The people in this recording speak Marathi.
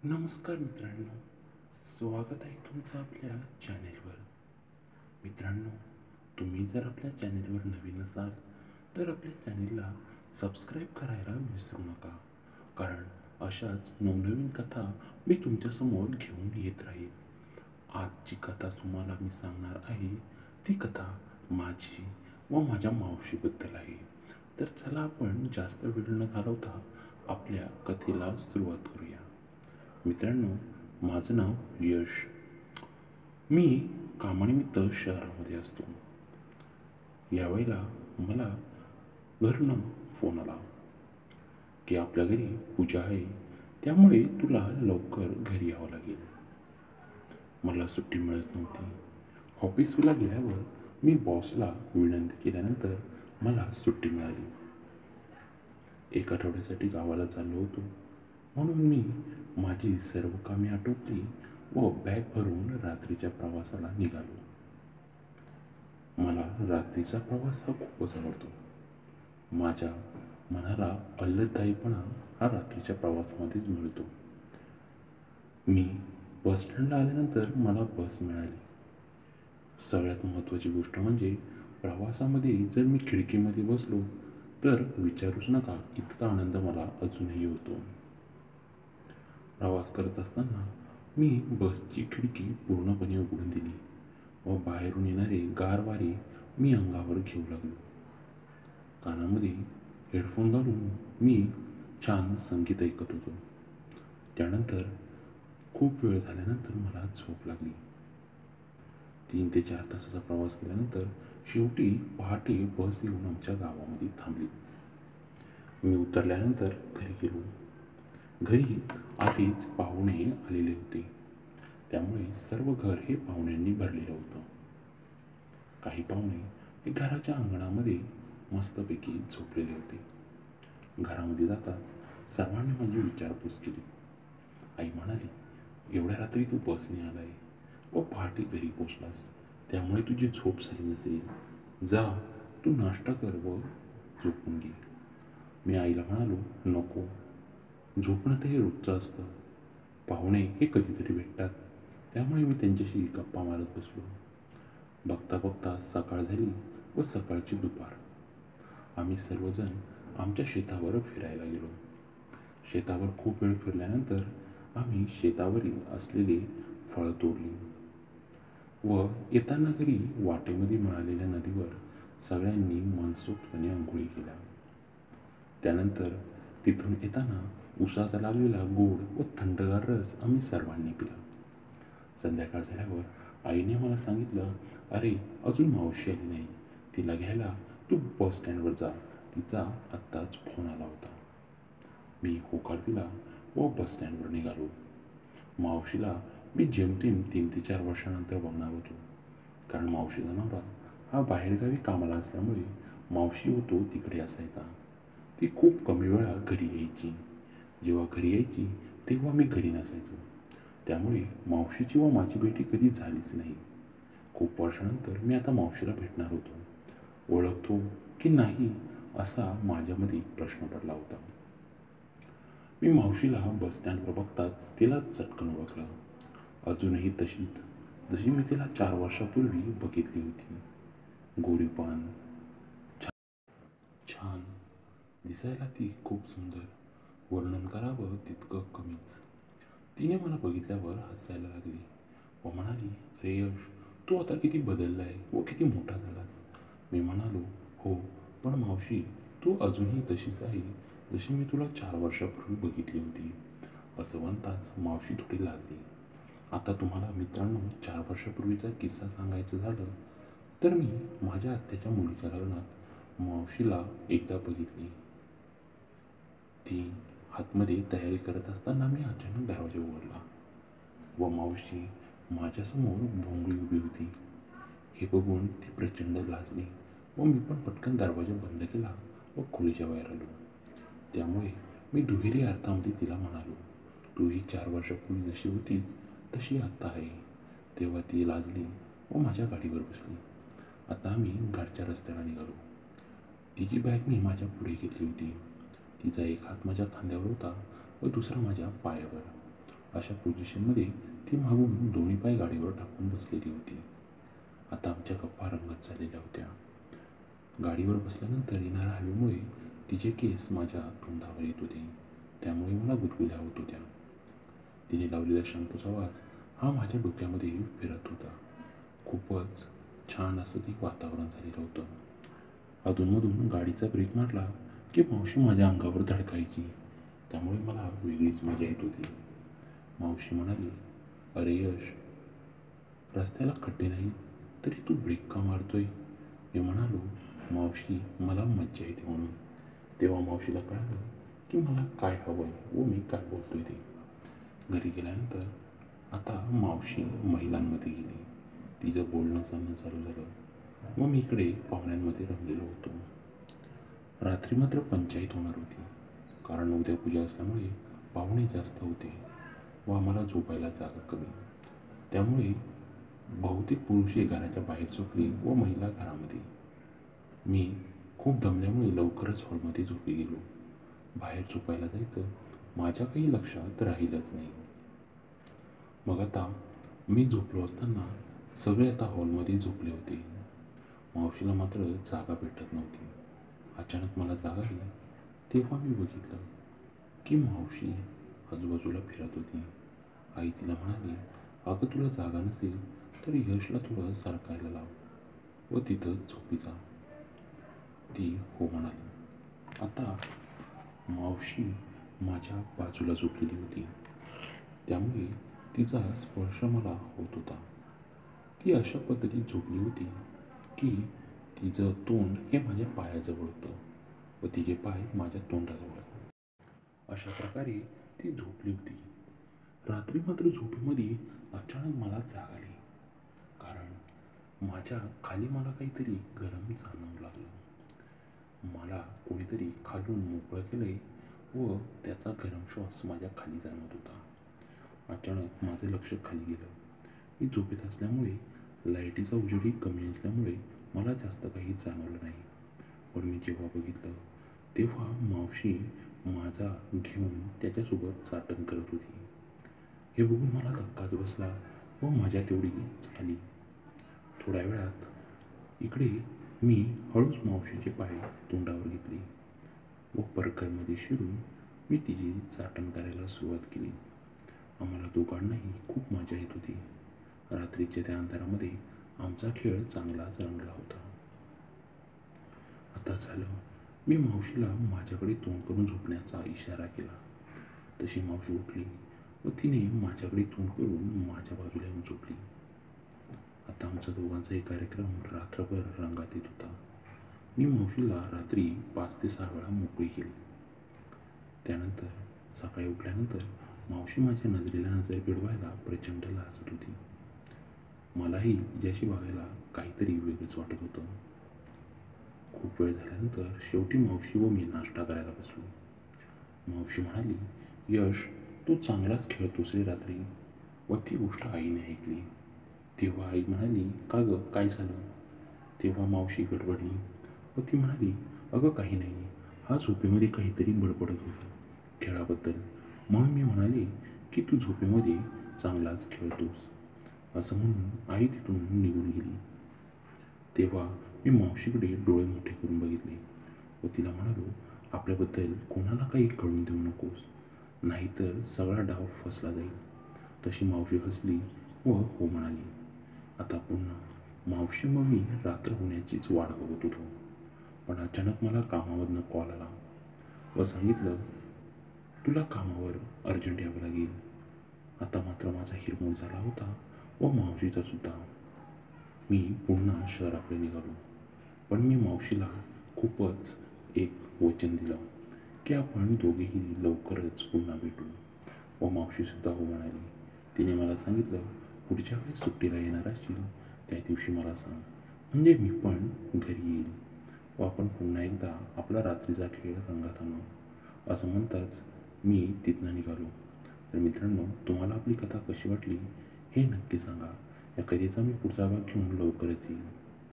नमस्कार मित्रांनो, स्वागत आहे तुमचं आपल्या चॅनेलवर. मित्रांनो, तुम्ही जर आपल्या चॅनेलवर नवीन असाल तर आपल्या चॅनेलला सबस्क्राईब करायला विसरू नका, कारण अशाच नवनवीन कथा मी तुमच्यासमोर घेऊन येत राहील. आजची कथा तुम्हाला मी सांगणार आहे ती कथा माझी व माझ्या मावशीबद्दल आहे. तर चला आपण जास्त वेळ न घालवता आपल्या कथेला सुरुवात करूया. मित्रांनो, माझं नाव यश. मी कामानिमित्त शहरामध्ये असतो. यावेळेला मला घरनं फोन आला की आपल्या घरी पूजा आहे, त्यामुळे तुला लवकर घरी यावं लागेल. मला सुट्टी मिळत नव्हती. ऑफिसला गेल्यावर मी बॉसला विनंती केल्यानंतर मला सुट्टी मिळाली. एक आठवड्यासाठी गावाला चाललो होतो, म्हणून मी माझी सर्व कामे आटोपली व बॅग भरून रात्रीच्या प्रवासाला निघालो. मला रात्रीचा प्रवास हा खूपच आवडतो. माझ्या मनाला आल्हाददायीपणा हा रात्रीच्या प्रवासामध्येच मिळतो. मी बस स्टँडला आल्यानंतर मला बस मिळाली. सगळ्यात महत्त्वाची गोष्ट म्हणजे प्रवासामध्ये जर मी खिडकीमध्ये बसलो तर विचारूच नका, इतका आनंद मला अजूनही होतो. प्रवास करत असताना मी बसची खिडकी पूर्णपणे उघडून दिली व बाहेरून येणारे गार वारे मी अंगावर घेऊ लागलो. कानामध्ये हेडफोन घालून मी छान संगीत ऐकत होतो. त्यानंतर खूप वेळ झाल्यानंतर मला झोप लागली. 3 ते 4 तासाचा प्रवास केल्यानंतर शेवटी पहाटे बस येऊन आमच्या गावामध्ये थांबली. मी उतरल्यानंतर घरी गेलो. घरी आधीच पाहुणे आलेले होते, त्यामुळे सर्व घर हे पाहुण्यांनी भरलेलं होतं. काही पाहुणे हे घराच्या अंगणामध्ये मस्तपैकी झोपलेले होते. घरामध्ये जाताच सर्वांनी माझी विचारपूस केली. आई म्हणाली, एवढ्या रात्री तू बसने आलाय व पहाटे घरी पोचलास, त्यामुळे तुझी झोप झाली नसेल. जा, तू नाश्ता कर व झोपून घे. मी आईला म्हणालो, नको, झोपणं तर हे रोजचं असतं. पाहुणे हे कधीतरी भेटतात, त्यामुळे मी त्यांच्याशी गप्पा मारत बसलो. बघता बघता सकाळ झाली व सकाळची दुपार. आम्ही सर्वजण आमच्या शेतावर फिरायला गेलो. शेतावर खूप वेळ फिरल्यानंतर आम्ही शेतावरील असलेले फळं तोडली व येताना घरी वाटेमध्ये मिळालेल्या नदीवर सगळ्यांनी मनसोक्तपणे आंघोळी केल्या. त्यानंतर तिथून येताना उसाचा लागलेला गोड व थंडगार रस आम्ही सर्वांनी पिला. संध्याकाळ झाल्यावर आईने मला सांगितलं, अरे अजून मावशी आली नाही, तिला घ्यायला तू बस स्टँडवर जा, तिचा आत्ताच फोन आला होता. मी होकार दिला व बस स्टँडवर निघालो. मावशीला मी जेमतेम 3 ते 4 वर्षानंतर बघणार होतो, कारण मावशीचा नवरा हा बाहेरगावी कामाला असल्यामुळे मावशी व तो तिकडे असायचा. ती खूप कमी वेळा घरी यायची. जेव्हा घरी यायची तेव्हा मी घरी नसायचो, त्यामुळे मावशीची व माझी भेटी कधी झालीच नाही. खूप वर्षानंतर मी आता मावशीला भेटणार होतो. ओळखतो की नाही असा माझ्यामध्ये प्रश्न पडला होता. मी मावशीला बस स्टँडवर बघताच तिला चटकन ओळखलं. अजूनही तशीच, जशी मी तिला 4 वर्षापूर्वी बघितली होती. गोरीपान, छान दिसायला ती खूप सुंदर. वर्णन करावं तितकं कमीच. तिने मला बघितल्यावर हसायला लागली व म्हणाली, अरे यश, तू आता किती बदललाय व किती मोठा झालास. मी म्हणालो, हो, पण मावशी, तू अजूनही तशीच आहे जशी मी तुला 4 वर्षापूर्वी बघितली होती. असं म्हणताच मावशी थोडी लाजली. आता तुम्हाला मित्रांनो 4 वर्षापूर्वीचा किस्सा सांगायचं झालं तर मी माझ्या आत्याच्या मुलीच्या लग्नात मावशीला एकदा बघितली. ती आतमध्ये तयारी करत असताना मी अचानक दरवाजा उघडला व मावशी माझ्यासमोर भोंगळी उभी होती. हे बघून ती प्रचंड लाजली व मी पण पटकन दरवाजा बंद केला व खोलीच्या बाहेर आलो. त्यामुळे मी दुहेरी अर्थामध्ये तिला म्हणालो, तू ही 4 वर्षापूर्वी जशी होती तशी आत्ता आहे. तेव्हा ती लाजली व माझ्या गाडीवर बसली. आता आम्ही घरच्या रस्त्याला निघालो. तिची बॅग मी माझ्या पुढे घेतली होती. तिचा एक हात माझ्या खांद्यावर होता व दुसरा माझ्या पायावर. अशा पोझिशनमध्ये ती मागून दोन्ही पाय गाडीवर टाकून बसलेली होती. आता आमच्या गप्पा रंगत चाललेल्या होत्या. गाडीवर बसल्यानंतर येणाऱ्या हवेमुळे तिचे केस माझ्या तोंडावर येत होते, त्यामुळे मला गुदगुल्या होत होत्या. तिने लावलेला शॅम्पूचा वास हा माझ्या डोक्यामध्ये फिरत होता. खूपच छान असं ते वातावरण झालेलं होतं. अधूनमधून गाडीचा ब्रेक मारला की मावशी माझ्या अंगावर धडकायची, त्यामुळे मला वेगळीच मजा येत होती. मावशी म्हणाली, "अरे यश, रस्त्याला खड्डे नाही तरी तू ब्रेक का मारतोय?" मी म्हणालो, "मावशी, मला मज्जा येते म्हणून." तेव्हा मावशीला कळालं की मला काय हवंय व मी काय बोलतोय ते. घरी गेल्यानंतर आता मावशी महिलांमध्ये गेली. तिचं बोलणं चालणं चालू झालं व मी इकडे पाहुण्यांमध्ये रमलेलो होतो. रात्री मात्र पंचायत होणार होती, कारण उद्या पूजा असल्यामुळे पाहुणे जास्त होते व आम्हाला झोपायला जागा कमी. त्यामुळे बहुतेक पुरुषे घराच्या बाहेर झोपली व महिला घरामध्ये. मी खूप दमल्यामुळे लवकरच हॉलमध्ये झोपी गेलो. बाहेर झोपायला जायचं माझ्या काही लक्षात राहिलंच नाही. मग आता मी झोपलो असताना सगळे आता हॉलमध्ये झोपले होते. मावशीला मात्र जागा भेटत नव्हती. अचानक मला जाग आली. तेव्हा मी बघितलं की मावशी आजूबाजूला फिरत होती. आई तिला म्हणाली, "अगं, तुला जागा नसेल तर यशला थोडं सरकायला लाव व तिथं झोपी जा." ती हो म्हणाली. आता मावशी माझ्या बाजूला झोपलेली होती, त्यामुळे तिचा स्पर्श मला होत होता. ती अशा पद्धतीत झोपली होती की तिचं तोंड हे माझ्या पायाजवळ होतं व तिचे पाय माझ्या तोंडाजवळ. अशा प्रकारे ती झोपली होती. रात्री मात्र झोपेमध्ये अचानक मला जाग आली, कारण माझ्या खाली मला काहीतरी गरम जाणवू लागलं. मला कोणीतरी खालून मोकळं केलंय व त्याचा गरम श्वास माझ्या खाली जाणवत होता. अचानक माझं लक्ष खाली गेलं. मी झोपेत असल्यामुळे लाईटीचा उजेडही कमी असल्यामुळे मला जास्त काही जाणवलं नाही. पण मी जेव्हा बघितलं तेव्हा मावशी माझा घेऊन त्याच्यासोबत चाटण करत होती. हे बघून मला धक्काच बसला व माझ्या तेवढी झाली. थोड्या वेळात इकडे मी हळूच मावशीचे पाय तोंडावर घेतले व परकरमध्ये शिरून मी तिची चाटण करायला सुरुवात केली. आम्हाला दोघांनाही खूप मजा येत होती. रात्रीच्या त्या अंधारामध्ये आमचा खेळ चांगलाच रंगला होता. आता झालं, मी मावशीला माझ्याकडे तोंड करून झोपण्याचा इशारा केला. तशी मावशी उठली व तिने माझ्याकडे तोंड करून माझ्या बाजूला येऊन झोपली. आता आमचा दोघांचाही कार्यक्रम रात्रभर रंगात येत होता. मी मावशीला रात्री 5 ते 6 वेळा मोकळी केली. त्यानंतर सकाळी उठल्यानंतर मावशी माझ्या नजरेला नजर भिडवायला प्रचंड लाजत होती. मलाही तिच्याशी बघायला काहीतरी वेगळंच वाटत होतं. खूप वेळ झाल्यानंतर शेवटी मावशी व मी नाश्ता करायला बसलो. मावशी म्हणाली, "यश, तू चांगलाच खेळतोस रे रात्री." व ती गोष्ट आईने ऐकली. तेव्हा आई म्हणाली, "का गं, काय झालं?" तेव्हा मावशी गडबडली व ती म्हणाली, "अगं, काही नाही, हा झोपेमध्ये काहीतरी बडबडत होता खेळाबद्दल, म्हणून मी म्हणाले की तू झोपेमध्ये चांगलाच खेळतोस." असं म्हणून आई तिथून निघून गेली. तेव्हा मी मावशीकडे डोळे मोठे करून बघितले व तिला म्हणालो, "आपल्याबद्दल कोणाला काही कळून देऊ नकोस, नाहीतर सगळा डाव फसला जाईल." तशी मावशी हसली व हो म्हणाली. आता पुन्हा मावशी व मी रात्र होण्याचीच वाट बघत होतो. पण अचानक मला कामामधनं कॉल आला व सांगितलं, "तुला कामावर अर्जंट यावं लागेल." आता मात्र माझा हिरमोड झाला होता व मावशीचा सुद्धा. मी पुन्हा शहराकडे निघालो. पण मी मावशीला खूपच एक वचन दिलं की आपण दोघेही लवकरच पुन्हा भेटू व मावशीसुद्धा हो म्हणाली. तिने मला सांगितलं, "पुढच्या वेळेस सुट्टीला येणार असशील त्या दिवशी मला सांग, म्हणजे मी पण घरी येईल व आपण पुन्हा एकदा आपला रात्रीचा खेळ रंगात आणू." असं म्हणताच मी तिथनं निघालो. तर मित्रांनो, तुम्हाला आपली कथा कशी वाटली हे नक्की सांगा. या कथेचा मी पुढचा भाग घेऊन लवकरच येईल.